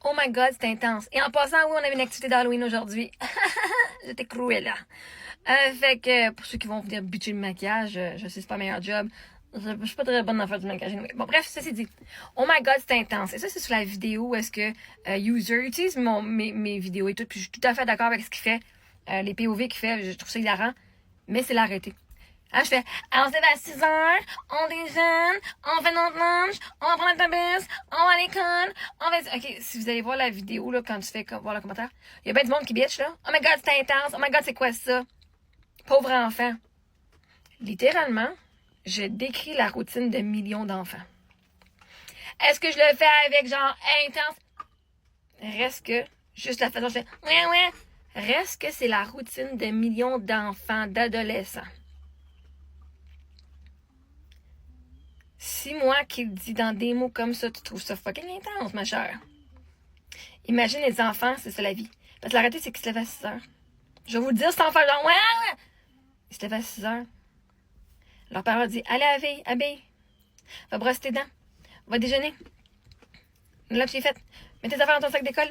Oh my God, c'était intense. Et en passant, oui, on avait une activité d'Halloween aujourd'hui. J'étais cruelle, là. Fait que, pour ceux qui vont venir butcher le maquillage, je sais, c'est pas le meilleur job. Je suis pas très bonne dans faire du maquillage. Anyway. Bon, bref, ceci dit. Oh my God, c'était intense. Et ça, c'est sur la vidéo où est-ce que User utilise mes vidéos et tout. Puis je suis tout à fait d'accord avec ce qu'il fait. Les POV qu'il fait, je trouve ça hilarant. Mais c'est l'arrêté. Hein, je fais, alors on se lève à 6 heures, on déjeune, on fait notre lunch, on va prendre l'autobus, on va à l'école, on va... Ok, si vous allez voir la vidéo, là, quand tu fais voir le commentaire, il y a bien du monde qui bitch, là. Oh my God, c'est intense. Oh my God, c'est quoi ça? Pauvre enfant. Littéralement, je décris la routine de millions d'enfants. Est-ce que je le fais avec genre intense? Reste que, juste la façon dont je fais, ouais. Reste que c'est la routine de millions d'enfants, d'adolescents. Si moi qui le dis dans des mots comme ça, tu trouves ça fucking intense, ma chère. Imagine les enfants, c'est ça la vie. Parce que la réalité, c'est qu'ils se lèvent à 6 heures. Je vais vous le dire sans faire genre, ouais! Ils se lèvent à 6 heures. Leur parent dit, allez, habille. Va brosser tes dents. Va déjeuner. Là, tu es faite. Mets tes affaires dans ton sac d'école.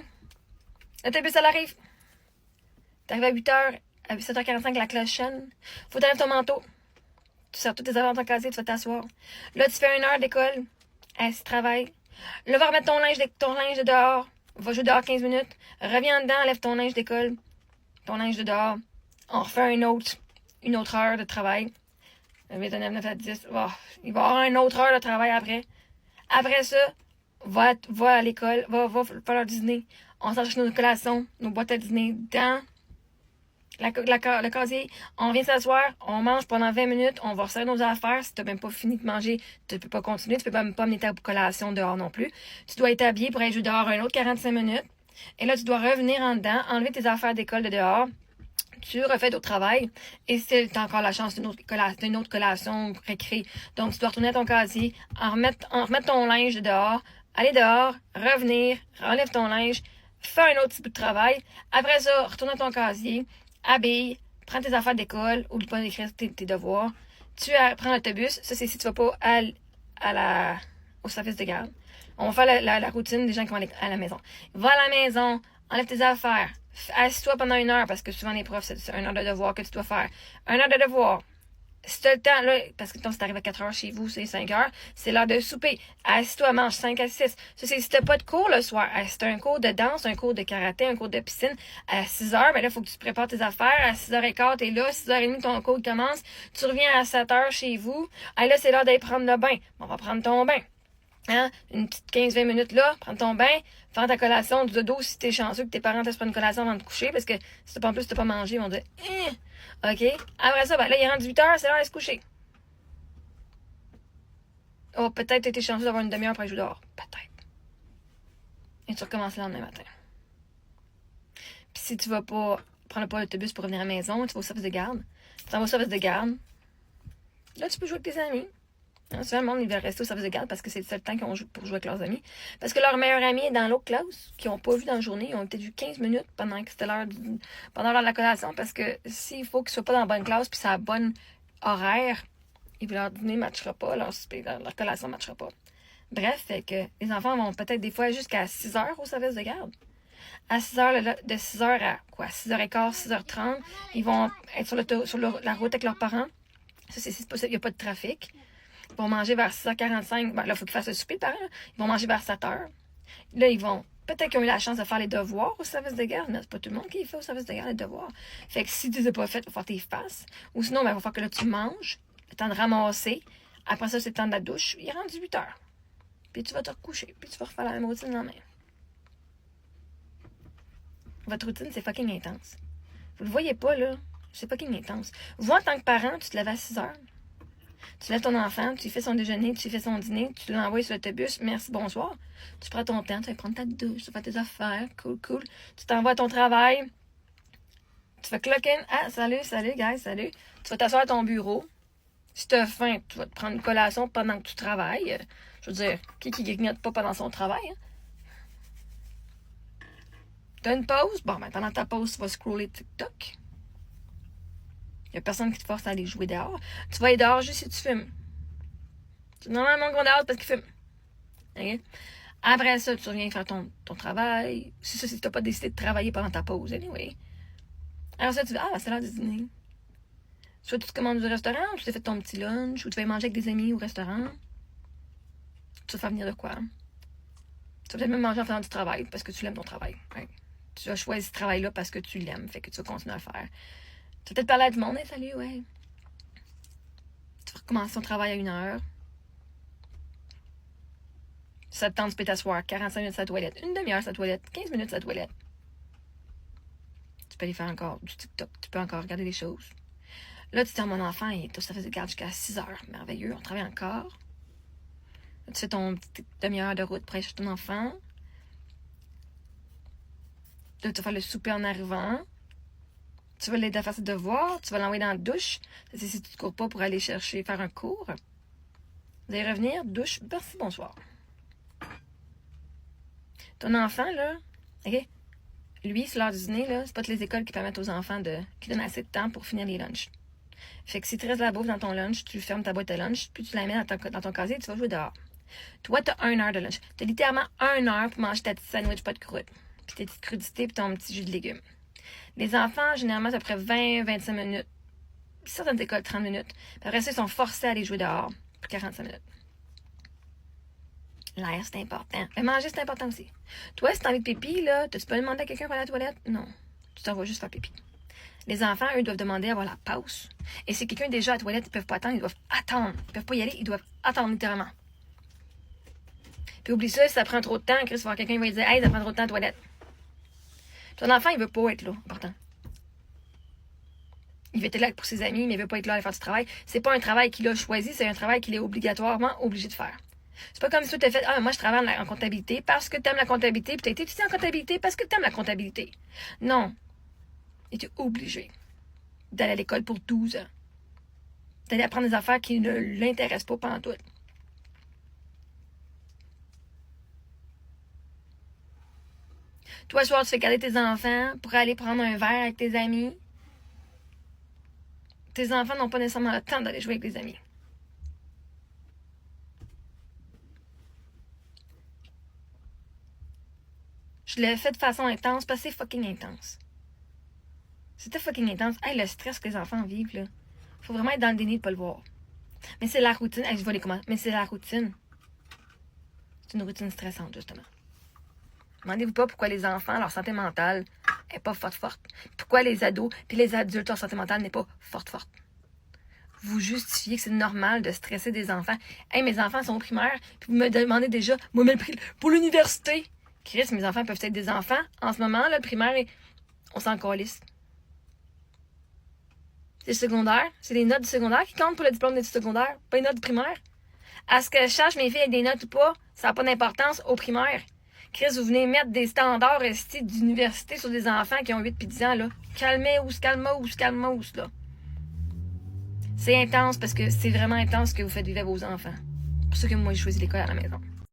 L'autobus, elle arrive. T'arrives à 8h, à 7h45, la cloche sonne. Faut t'enlever ton manteau. Tu sors toutes tes affaires dans ton casier, tu vas t'asseoir. Là, tu fais 1 heure d'école. Assis, travail. Là, va remettre ton linge de dehors. Va jouer dehors 15 minutes. Reviens dedans, lève ton linge d'école. Ton linge de dehors. On refait une autre heure de travail. 8 à 9, 9 à 10. Oh, il va y avoir une autre heure de travail après. Après ça, va à l'école. Va faire leur dîner. On s'en cherche nos collations, nos boîtes à dîner dans le casier. On vient s'asseoir, on mange pendant 20 minutes, on va resserrer nos affaires. Si tu n'as même pas fini de manger, tu ne peux pas continuer. Tu ne peux même pas amener ta collation dehors non plus. Tu dois être habillé pour aller jouer dehors un autre 45 minutes. Et là, tu dois revenir en dedans, enlever tes affaires d'école de dehors. Tu refais ton travail. Et si tu as encore la chance d'une autre collation récré. Donc, tu dois retourner à ton casier, en remettre ton linge de dehors, aller dehors, revenir, enlève ton linge, fais un autre petit bout de travail. Après ça, retourne à ton casier, habille, prends tes affaires d'école, oublie pas d'écrire tes devoirs. Tu prends l'autobus. Ça, c'est si tu vas pas au service de garde. On va faire la routine des gens qui vont aller à la maison. Va à la maison, enlève tes affaires. Assis-toi pendant 1 heure, parce que souvent les profs, c'est 1 heure de devoir que tu dois faire. 1 heure de devoir. Si t'as le temps, là, parce que si t'arrives à 4 heures chez vous, c'est 5 heures, c'est l'heure de souper. Assis-toi, mange 5 à 6. Ça, c'est si t'as pas de cours le soir. Si t'as un cours de danse, un cours de karaté, un cours de piscine, à 6 heures, ben là, il faut que tu prépares tes affaires. À 6h15, t'es là. 6h30, ton cours commence. Tu reviens à 7 heures chez vous. Ah, là, c'est l'heure d'aller prendre le bain. On va prendre ton bain. Hein? Une petite 15-20 minutes là, prends ton bain, fais ta collation du dodo si t'es chanceux que tes parents te prennent une collation avant de coucher, parce que si en plus t'as pas mangé, ils vont dire OK. Après ça, ben là, il est rendu 8 heures, c'est l'heure de se coucher. Oh, peut-être t'as été chanceux d'avoir une demi-heure pour aller jouer dehors. Peut-être. Et tu recommences le lendemain matin. Puis si tu vas pas prendre pas l'autobus pour revenir à la maison, tu vas au service de garde. Tu t'en vas au service de garde. Là, tu peux jouer avec tes amis. Souvent, le monde, ils veulent rester au service de garde parce que c'est le seul temps qu'ils ont pour jouer avec leurs amis. Parce que leur meilleur ami est dans l'autre classe, qu'ils n'ont pas vu dans la journée. Ils ont peut-être vu 15 minutes pendant que c'était pendant l'heure de la collation. Parce que s'il faut qu'ils soient pas dans la bonne classe puis c'est la bonne horaire, leur dîner ne matchera pas, leur collation ne matchera pas. Bref, fait que les enfants vont peut-être des fois jusqu'à 6 heures au service de garde. À 6 heures, de 6 heures à quoi? 6h15, 6h30, ils vont être sur la route avec leurs parents. Ça, c'est possible, il n'y a pas de trafic. Ils vont manger vers 6h45. Ben, là, il faut qu'ils fassent le souper de parents. Ils vont manger vers 7h. Là, ils vont... Peut-être qu'ils ont eu la chance de faire les devoirs au service de garde, mais c'est pas tout le monde qui fait au service de garde les devoirs. Fait que si tu les as pas fait, il va falloir tes fasses. Ou sinon, ben, il va falloir que là, tu manges, le temps de ramasser. Après ça, c'est le temps de la douche. Il est rendu 8h. Puis tu vas te recoucher. Puis tu vas refaire la même routine le lendemain. Votre routine, c'est fucking intense. Vous le voyez pas, là. C'est fucking intense. Vous, en tant que parent, tu te lèves à 6h. Tu lèves ton enfant, tu lui fais son déjeuner, tu lui fais son dîner, tu l'envoies sur l'autobus, merci, bonsoir. Tu prends ton temps, tu vas prendre ta douche, tu fais tes affaires, cool. Tu t'envoies à ton travail. Tu vas clock in. Ah, salut, guys, salut. Tu vas t'asseoir à ton bureau. Si tu as faim, tu vas te prendre une collation pendant que tu travailles. Je veux dire, qui grignote pas pendant son travail? Hein? T'as une pause? Bon, ben pendant ta pause, tu vas scroller TikTok. Il n'y a personne qui te force à aller jouer dehors. Tu vas aller dehors juste si tu fumes. C'est normalement qu'on dehors parce qu'il fume. Okay? Après ça, tu reviens faire ton travail. C'est ça, si tu n'as pas décidé de travailler pendant ta pause, anyway. Alors ça, tu dis, c'est l'heure du dîner. Soit tu te commandes du restaurant, ou tu t'es fait ton petit lunch, ou tu vas manger avec des amis au restaurant. Tu vas faire venir de quoi? Tu vas peut-être même manger en faisant du travail, parce que tu l'aimes ton travail. Ouais. Tu as choisi ce travail-là parce que tu l'aimes, fait que tu vas continuer à le faire. Tu vas peut-être parler à tout le monde, hey, salut, ouais. Tu vas recommencer ton travail à 1h. Ça te tente, tu peux t'asseoir 45 minutes à la toilette, une demi-heure à la toilette, 15 minutes à la toilette. Tu peux aller faire encore du TikTok, tu peux encore regarder des choses. Là, tu dis à mon enfant, ça fait garde jusqu'à 6h. Merveilleux, on travaille encore. Là, tu fais ton petite demi-heure de route pour aller chercher ton enfant. Là, tu vas faire le souper en arrivant. Tu vas l'aider à faire ses devoirs. Tu vas l'envoyer dans la douche. C'est si tu ne cours pas pour aller chercher, faire un cours. Vous allez revenir, douche, merci, bonsoir. Ton enfant, là, OK? Lui, c'est l'heure du dîner, là, c'est pas toutes les écoles qui permettent aux enfants qui donnent assez de temps pour finir les lunchs. Fait que si tu restes la bouffe dans ton lunch, tu fermes ta boîte à lunch, puis tu la mets dans ton casier, tu vas jouer dehors. Toi, t'as 1 heure de lunch. T'as littéralement 1 heure pour manger ta petite sandwich pas de croûte, puis tes petites crudités, puis ton petit jus de légumes. Les enfants, généralement, c'est à peu près 20-25 minutes. Certaines écoles, 30 minutes. Puis après ça, ils sont forcés à aller jouer dehors pour 45 minutes. L'air, c'est important. Mais manger, c'est important aussi. Toi, si t'as envie de pipi, là, tu peux demander à quelqu'un pour aller à la toilette? Non. Tu t'en vas juste faire pipi. Les enfants, eux, doivent demander à avoir la pause. Et si quelqu'un est déjà à la toilette, ils peuvent pas attendre, ils doivent attendre. Ils peuvent pas y aller, ils doivent attendre littéralement. Puis oublie ça, si ça prend trop de temps, Chris, il va y avoir quelqu'un qui va lui dire, hey, ça prend trop de temps à la toilette. Ton enfant, il veut pas être là, important. Il veut être là pour ses amis, mais il veut pas être là à aller faire du travail. C'est pas un travail qu'il a choisi, c'est un travail qu'il est obligatoirement obligé de faire. C'est pas comme si tu t'as fait, moi je travaille en comptabilité parce que t'aimes la comptabilité, puis t'as été étudié en comptabilité parce que t'aimes la comptabilité. Non. Et tu es obligé d'aller à l'école pour 12 ans. D'aller apprendre des affaires qui ne l'intéressent pas pendant tout. Toi, le soir, tu fais garder tes enfants pour aller prendre un verre avec tes amis. Tes enfants n'ont pas nécessairement le temps d'aller jouer avec des amis. Je l'ai fait de façon intense parce que c'est fucking intense. C'était fucking intense. Hey, le stress que les enfants vivent, là. Faut vraiment être dans le déni de pas le voir. Mais c'est la routine. Hey, je vois les commentaires. Mais c'est la routine. C'est une routine stressante, justement. Demandez-vous pas pourquoi les enfants, leur santé mentale est pas forte. Pourquoi les ados puis les adultes, leur santé mentale n'est pas forte. Vous justifiez que c'est normal de stresser des enfants. Hey, mes enfants sont au primaire, puis vous me demandez déjà, moi, mais pour l'université. Chris, mes enfants peuvent être des enfants. En ce moment, là, le primaire, on s'en calisse. C'est le secondaire. C'est les notes du secondaire qui comptent pour le diplôme d'études secondaires, pas les notes du primaire. À ce que je cherche mes filles avec des notes ou pas, ça n'a pas d'importance au primaire. Chris, vous venez mettre des standards d'université sur des enfants qui ont 8 puis 10 ans, là. Calmez-vous, là. C'est intense parce que c'est vraiment intense ce que vous faites vivre à vos enfants. C'est pour ça que moi, j'ai choisi l'école à la maison.